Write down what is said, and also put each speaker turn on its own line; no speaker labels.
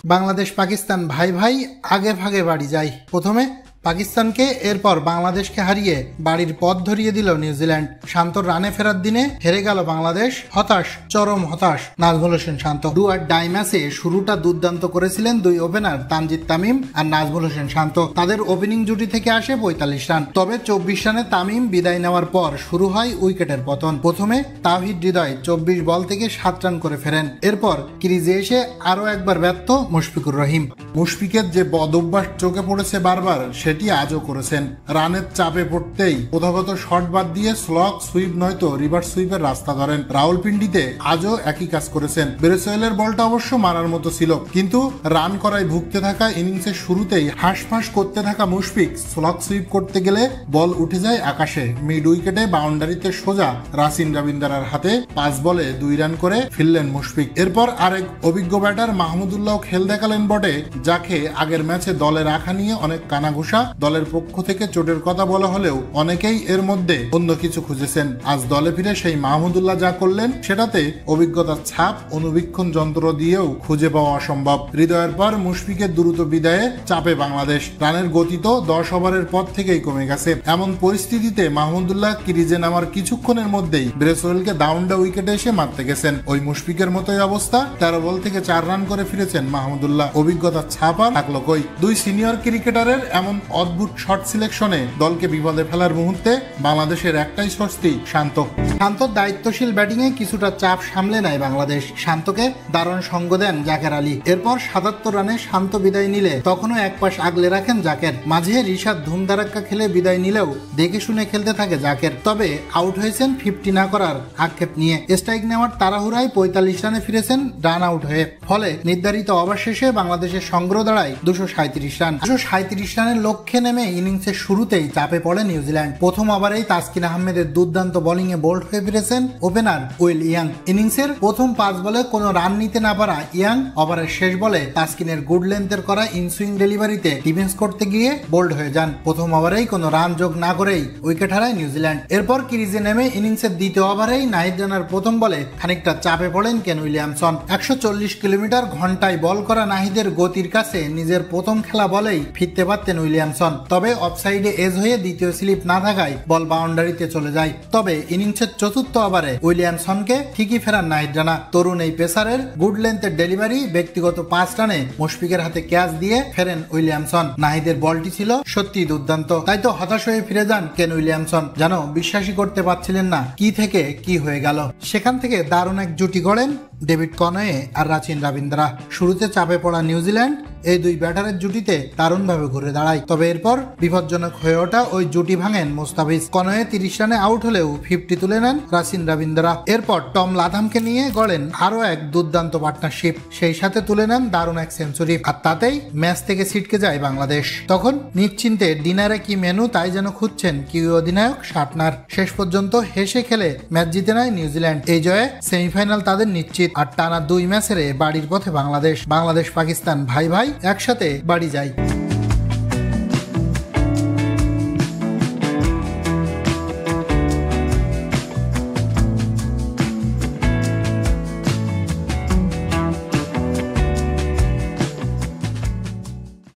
বাংলাদেশ পাকিস্তান ভাই ভাই আগে ভাগে বাড়ি যায়। প্রথমে পাকিস্তানকে, এরপর বাংলাদেশকে হারিয়ে বাড়ির পথ ধরিয়ে দিল নিউজিল্যান্ড। শান্তর রানে ফেরার দিনে হেরে গেল বাংলাদেশ। হতাশ, চরম হতাশ নাজমুল হোসেন শান্ত। ডু আর ডাই ম্যাচে শুরুটা দুর্দান্ত করেছিলেন দুই ওপেনার তানজিদ তামিম আর নাজমুল হোসেন শান্ত। তাদের ওপেনিং জুটি থেকে আসে ৪৫ রান। তবে ২৪ রানে তামিম বিদায় নেওয়ার পর শুরু হয় উইকেটের পতন। প্রথমে তাওহিদ হৃদয় ২৪ বল থেকে ৭ রান করে ফেরেন। এরপর ক্রিজে এসে আরো একবার ব্যর্থ মুশফিকুর রহিম। মুশফিকের যে বদ অভ্যাস চোখে পড়েছে বারবার, সেটি আজও করেছেন। রানের চাপে পড়তেই প্রথাগত শট বাদ দিয়ে স্লগ সুইপ নয়তো রিভার্স সুইপের রাস্তা ধরেন। রাওয়ালপিন্ডিতে আজও একই কাজ করেছেন। ব্রেসওয়েলের বলটা অবশ্য মারার মতো ছিল, কিন্তু রান করায় ভুগতে থাকা ইনিংসের শুরুতেই হাঁসফাঁস করতে থাকা মুশফিক স্লগ সুইপ করতে গেলে বল উঠে যায় আকাশে। মিড উইকেটে বাউন্ডারিতে সোজা রাসিন রবিন্দ্রার হাতে ৫ বলে ২ রান করে ফিরলেন মুশফিক। এরপর আরেক অভিজ্ঞ ব্যাটার মাহমুদুল্লাহ খেল দেখালেন বটে, যাকে আগের ম্যাচে দলে রাখা নিয়ে অনেক কানাঘুষা। দলের পক্ষ থেকে চোটের কথা বলা হলেও অনেকেই এর মধ্যে অন্য কিছু খুঁজেছেন। আজ দলে ফিরে সেই মাহমুদুল্লাহ যা করলেন, সেটাতে অভিজ্ঞতার ছাপ অনুবীক্ষণ যন্ত্র দিয়েও খুঁজে পাওয়া অসম্ভব। হৃদয়ের পর মুশফিকের দ্রুত বিদায়ে চাপে বাংলাদেশ। রানের গতি তো ১০ ওভারের পর থেকেই কমে গেছে। এমন পরিস্থিতিতে মাহমুদুল্লাহ ক্রিজে নামার কিছুক্ষণের মধ্যেই ব্রেসওয়েলকে ডাউনডা উইকেটে এসে মারতে গেছেন। ওই মুশফিকের মতোই অবস্থা। ১৩ বল থেকে ৪ রান করে ফিরেছেন মাহমুদুল্লাহ। অভিজ্ঞতার ছাপ আর থাকলো কই? দুই সিনিয়র ক্রিকেটারের এমন অদ্ভুত শট সিলেকশনে দলকে বিপদে ফেলার মুহূর্তে বাংলাদেশের একটাই স্বস্তি, শান্তর দায়িত্বশীল ব্যাটিং এ কিছুটা চাপ সামলে নেয় বাংলাদেশ। শান্তকে দারুণ সঙ্গ দেন জাকের আলী। এরপর ৭৭ রানে শান্ত বিদায় নিলে তখনও এক পাশ আগলে রাখেন জাকের। মাঝে রিশাদ ধুমধারাক্কা খেলে বিদায় নিলেও দেখে শুনে খেলতে থাকে জাকের। তবে আউট হয়েছেন ৫০ না করার আক্ষেপ নিয়ে। স্ট্রাইক নেওয়ার তাড়াহুড়ায় ৪৫ রানে ফিরেছেন রান আউট হয়ে। ফলে নির্ধারিত ওভার শেষে বাংলাদেশের সংগ্রহ দাঁড়ায় ২৩৭ রান। ২৩৭ রানের লক্ষ্যে নেমে ইনিংসের শুরুতেই চাপে পড়ে নিউজিল্যান্ড। প্রথম ওভারেই তাসকিন আহমেদের দুর্দান্ত বোলিং এ বোল্ড হয়ে ফিরেছেন ওপেনার উইল ইয়াং। ইনিংসের প্রথম ৫ বলে কোনো রান নিতে না পারা ইয়াং ওভারের শেষ বলে তাসকিনের গুড লেন্থের করা ইনসুইং ডেলিভারিতে ডিফেন্স করতে গিয়ে বোল্ড হয়ে যান। প্রথম ওভারেই কোনো রান যোগ না করেই উইকেট হারায় নিউজিল্যান্ড। এরপর ক্রিজে নেমে ইনিংসের দ্বিতীয় ওভারেই নাহিদ রানার প্রথম বলে খানিকটা চাপে পড়েন কেন উইলিয়ামসন। ১৪০ কিলোমিটার ঘন্টায় বল করা নাহিদের গতির কাছে নিজের প্রথম খেলা বলেই ফিরতে পারতেন উইলিয়ামসন। তবে অফসাইডে এজ হয়ে দ্বিতীয় স্লিপ না থাকায় বল বাউন্ডারিতে চলে যায়। তবে ইনিংসের চতুর্থ ওভারে উইলিয়ামসনকে ঠিকই ফেরান নাহিদ রানা। তরুণ এই পেসারের গুড লেন্থের ডেলিভারি ব্যক্তিগত ৫ রানে মুশফিকের হাতে ক্যাচ দিয়ে ফেরেন উইলিয়ামসন। নাহিদের বলটি ছিল সত্যি দুর্দান্ত। তাই তো হতাশ হয়ে ফিরে যান কেন উইলিয়ামসন। যেন বিশ্বাসই করতে পারছিলেন না কি থেকে কি হয়ে গেল। সেখান থেকে দারুণ এক জুটি গড়েন ডেভিড কনওয়ে আর রাচিন রবিন্দ্রা। শুরুতে চাপে পড়া নিউজিল্যান্ড এই দুই ব্যাটারের জুটিতে দারুণভাবে ঘুরে দাঁড়ায়। তবে এরপর বিপজ্জনক হয়ে ওঠা ওই জুটি ভাঙেন মুস্তাফিজ। কনওয়ে ৩০ রানে আউট হলেও ৫০ তুলে নেন রাচিন রবিন্দ্রা। এরপর টম লাথামকে নিয়ে গড়েন আরো এক দুর্দান্ত পার্টনারশিপ। সেই সাথে তুলে নেন দারুণ এক সেঞ্চুরি। আর তাতেই ম্যাচ থেকে ছিটকে যায় বাংলাদেশ। তখন নিশ্চিন্তে ডিনারে কি মেনু তাই যেন খুঁজছেন কিউই অধিনায়ক শার্টনার। শেষ পর্যন্ত হেসে খেলে ম্যাচ জিতে নেয় নিউজিল্যান্ড। এই জয়ে সেমিফাইনাল তাদের নিশ্চিত। আর টানা ২ ম্যাচের বাড়ির পথে বাংলাদেশ। বাংলাদেশ পাকিস্তান ভাই ভাই একসাথে বাড়ি যায়।